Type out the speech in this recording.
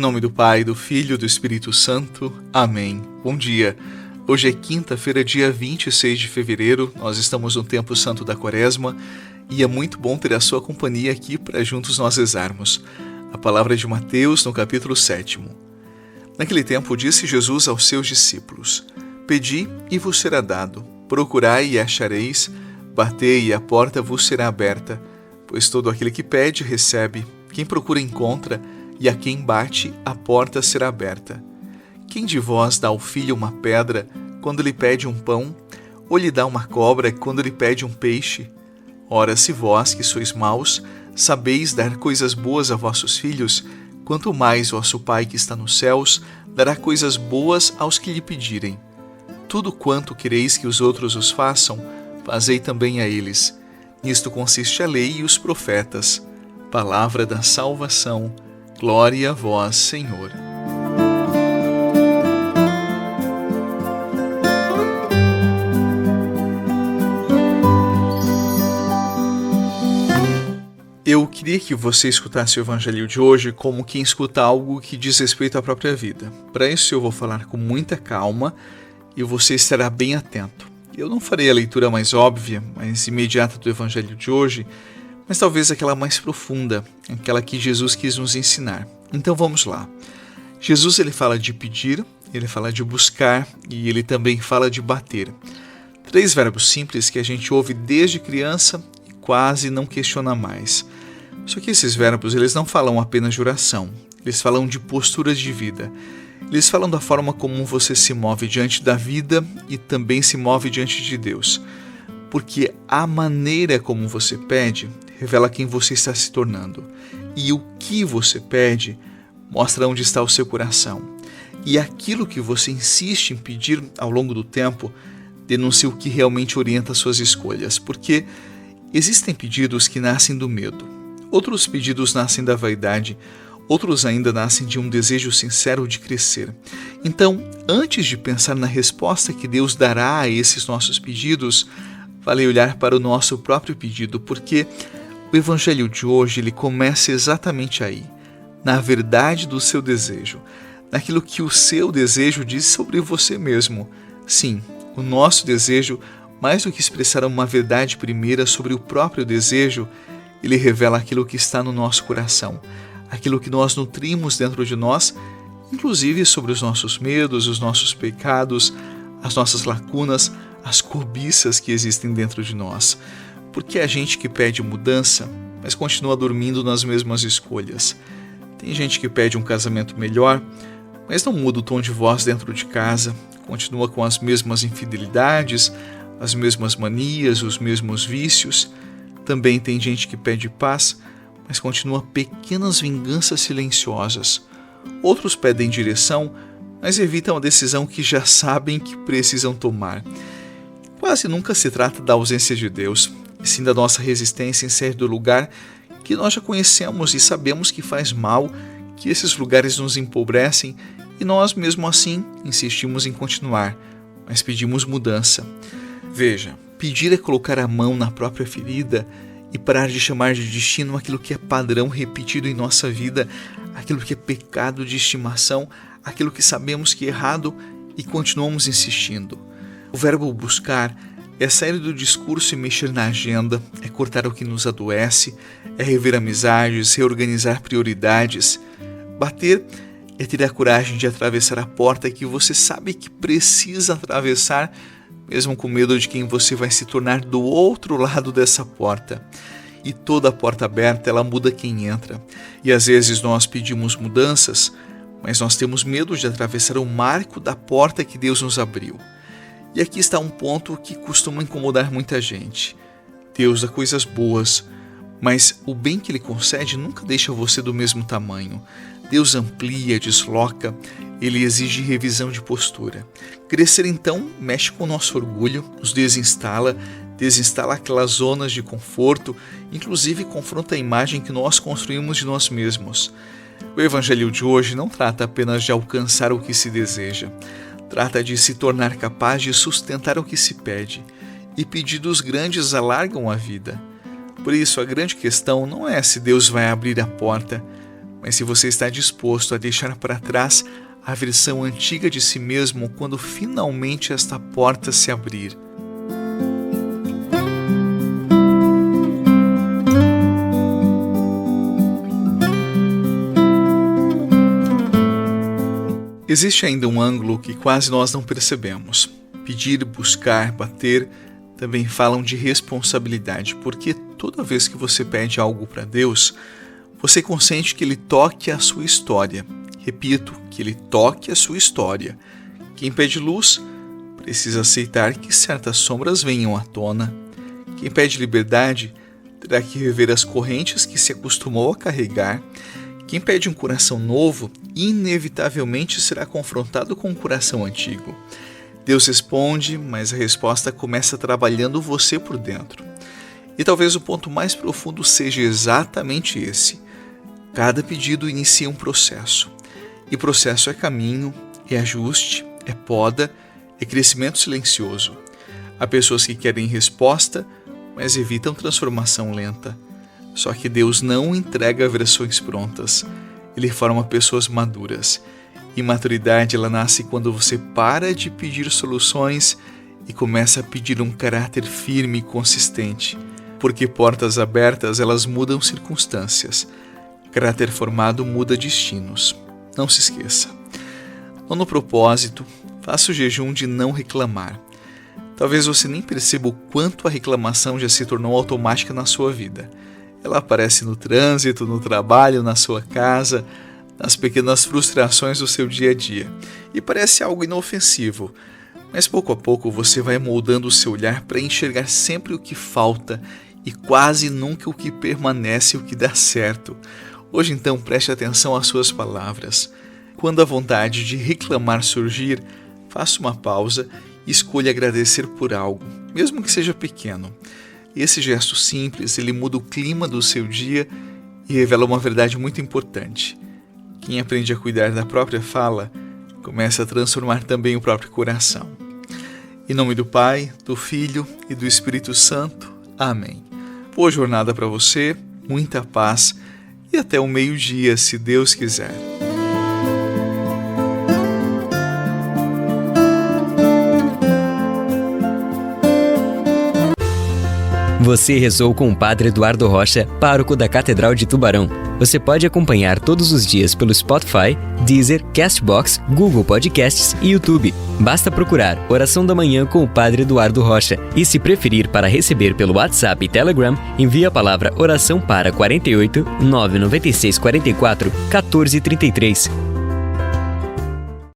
nome do Pai, do Filho e do Espírito Santo. Amém. Bom dia. Hoje é quinta-feira, dia 26 de fevereiro. Nós estamos no tempo santo da Quaresma e é muito bom ter a sua companhia aqui para juntos nós rezarmos. A palavra de Mateus, no capítulo 7. Naquele tempo disse Jesus aos seus discípulos: Pedi e vos será dado, procurai e achareis, batei e a porta vos será aberta. Pois todo aquele que pede, recebe, quem procura encontra, e a quem bate, a porta será aberta. Quem de vós dá ao filho uma pedra quando lhe pede um pão, ou lhe dá uma cobra quando lhe pede um peixe? Ora, se vós, que sois maus, sabeis dar coisas boas a vossos filhos, quanto mais vosso Pai que está nos céus dará coisas boas aos que lhe pedirem. Tudo quanto quereis que os outros os façam, fazei também a eles. Nisto consiste a lei e os profetas. Palavra da salvação. Glória a vós, Senhor. Eu queria que você escutasse o Evangelho de hoje como quem escuta algo que diz respeito à própria vida. Para isso eu vou falar com muita calma e você estará bem atento. Eu não farei a leitura mais óbvia, mais imediata do Evangelho de hoje, mas talvez aquela mais profunda, aquela que Jesus quis nos ensinar. Então vamos lá. Jesus ele fala de pedir, ele fala de buscar e ele também fala de bater. 3 verbos simples que a gente ouve desde criança e quase não questiona mais. Só que esses verbos eles não falam apenas de oração, eles falam de posturas de vida. Eles falam da forma como você se move diante da vida e também se move diante de Deus. Porque a maneira como você pede revela quem você está se tornando. E o que você pede mostra onde está o seu coração. E aquilo que você insiste em pedir ao longo do tempo denuncia o que realmente orienta suas escolhas. Porque existem pedidos que nascem do medo. Outros pedidos nascem da vaidade. Outros ainda nascem de um desejo sincero de crescer. Então, antes de pensar na resposta que Deus dará a esses nossos pedidos, vale olhar para o nosso próprio pedido, porque o Evangelho de hoje ele começa exatamente aí, na verdade do seu desejo, naquilo que o seu desejo diz sobre você mesmo. Sim, o nosso desejo, mais do que expressar uma verdade primeira sobre o próprio desejo, ele revela aquilo que está no nosso coração, aquilo que nós nutrimos dentro de nós, inclusive sobre os nossos medos, os nossos pecados, as nossas lacunas, as cobiças que existem dentro de nós. Porque a gente que pede mudança, mas continua dormindo nas mesmas escolhas. Tem gente que pede um casamento melhor, mas não muda o tom de voz dentro de casa, continua com as mesmas infidelidades, as mesmas manias, os mesmos vícios. Também tem gente que pede paz, mas continua pequenas vinganças silenciosas. Outros pedem direção, mas evitam a decisão que já sabem que precisam tomar. Quase nunca se trata da ausência de Deus, e sim da nossa resistência em sair do lugar que nós já conhecemos e sabemos que faz mal, que esses lugares nos empobrecem e nós, mesmo assim, insistimos em continuar, mas pedimos mudança. Veja, pedir é colocar a mão na própria ferida e parar de chamar de destino aquilo que é padrão repetido em nossa vida, aquilo que é pecado de estimação, aquilo que sabemos que é errado e continuamos insistindo. O verbo buscar é sair do discurso e mexer na agenda, é cortar o que nos adoece, é rever amizades, reorganizar prioridades. Bater é ter a coragem de atravessar a porta que você sabe que precisa atravessar, mesmo com medo de quem você vai se tornar do outro lado dessa porta. E toda porta aberta, ela muda quem entra. E às vezes nós pedimos mudanças, mas nós temos medo de atravessar o marco da porta que Deus nos abriu. E aqui está um ponto que costuma incomodar muita gente. Deus dá coisas boas, mas o bem que Ele concede nunca deixa você do mesmo tamanho. Deus amplia, desloca, Ele exige revisão de postura. Crescer então mexe com o nosso orgulho, nos desinstala aquelas zonas de conforto, inclusive confronta a imagem que nós construímos de nós mesmos. O Evangelho de hoje não trata apenas de alcançar o que se deseja, trata de se tornar capaz de sustentar o que se pede, e pedidos grandes alargam a vida. Por isso, a grande questão não é se Deus vai abrir a porta, mas se você está disposto a deixar para trás a versão antiga de si mesmo quando finalmente esta porta se abrir. Existe ainda um ângulo que quase nós não percebemos. Pedir, buscar, bater também falam de responsabilidade, porque toda vez que você pede algo para Deus, você consente que Ele toque a sua história. Repito, que Ele toque a sua história. Quem pede luz precisa aceitar que certas sombras venham à tona. Quem pede liberdade terá que rever as correntes que se acostumou a carregar. Quem pede um coração novo, inevitavelmente será confrontado com um coração antigo. Deus responde, mas a resposta começa trabalhando você por dentro. E talvez o ponto mais profundo seja exatamente esse. Cada pedido inicia um processo. E processo é caminho, é ajuste, é poda, é crescimento silencioso. Há pessoas que querem resposta, mas evitam transformação lenta. Só que Deus não entrega versões prontas. Ele forma pessoas maduras. E maturidade ela nasce quando você para de pedir soluções e começa a pedir um caráter firme e consistente. Porque portas abertas elas mudam circunstâncias. Caráter formado muda destinos. Não se esqueça. No propósito, faça o jejum de não reclamar. Talvez você nem perceba o quanto a reclamação já se tornou automática na sua vida. Ela aparece no trânsito, no trabalho, na sua casa, nas pequenas frustrações do seu dia a dia. E parece algo inofensivo, mas pouco a pouco você vai moldando o seu olhar para enxergar sempre o que falta e quase nunca o que permanece e o que dá certo. Hoje então preste atenção às suas palavras. Quando a vontade de reclamar surgir, faça uma pausa e escolha agradecer por algo, mesmo que seja pequeno. Esse gesto simples, ele muda o clima do seu dia e revela uma verdade muito importante. Quem aprende a cuidar da própria fala, começa a transformar também o próprio coração. Em nome do Pai, do Filho e do Espírito Santo. Amém. Boa jornada para você, muita paz e até o meio-dia, se Deus quiser. Você rezou com o Padre Eduardo Rocha, pároco da Catedral de Tubarão. Você pode acompanhar todos os dias pelo Spotify, Deezer, Castbox, Google Podcasts e YouTube. Basta procurar Oração da Manhã com o Padre Eduardo Rocha. E se preferir para receber pelo WhatsApp e Telegram, envie a palavra oração para 48 996 44 14 33.